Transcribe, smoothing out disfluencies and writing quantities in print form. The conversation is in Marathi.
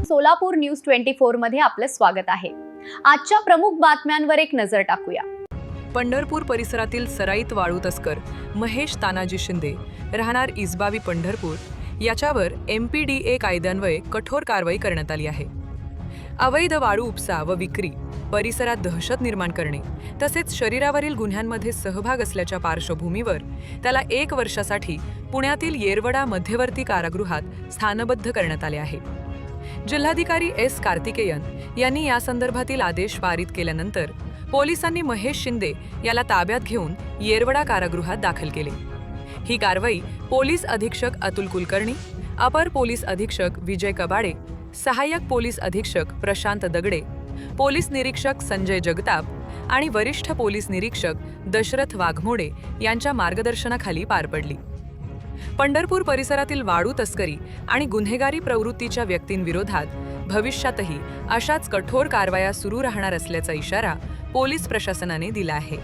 सोलापूर न्यूज 24 मध्ये आपलं स्वागत आहे। आजच्या प्रमुख बातम्यांवर एक नजर टाकूया। पंढरपूर परिसरातील सराईत वाळू तस्कर महेश तानाजी शिंदे राहणार इजबावी पंढरपूर याच्यावर MPDA कायद्यान्वये कठोर कारवाई करण्यात आली आहे। अवैध वाळू उपसा व विक्री, परिसरात दहशत निर्माण करणे तसेच शरीरावरील गुन्ह्यांमध्ये सहभाग असल्याच्या पार्श्वभूमीवर त्याला 1 वर्षासाठी पुण्यातील येरवडा मध्यवर्ती कारागृहात स्थानबद्ध करण्यात आले आहे। जिल्हाधिकारी S. कार्तिकेयन यांनी या संदर्भातील आदेश पारित केल्यानंतर पोलिसांनी महेश शिंदे याला ताब्यात घेऊन येरवडा कारागृहात दाखल केले। ही कारवाई पोलीस अधीक्षक अतुल कुलकर्णी, अपर पोलीस अधीक्षक विजय कबाडे, सहाय्यक पोलीस अधीक्षक प्रशांत दगडे, पोलीस निरीक्षक संजय जगताप आणि वरिष्ठ पोलीस निरीक्षक दशरथ वाघमोडे यांच्या मार्गदर्शनाखाली पार पडली। पंढरपूर परिसरातील वाळू तस्करी आणि गुन्हेगारी प्रवृत्तीच्या व्यक्तींविरोधात भविष्यातही अशाच कठोर कारवाया सुरू राहणार असल्याचा इशारा पोलीस प्रशासनाने दिला आहे।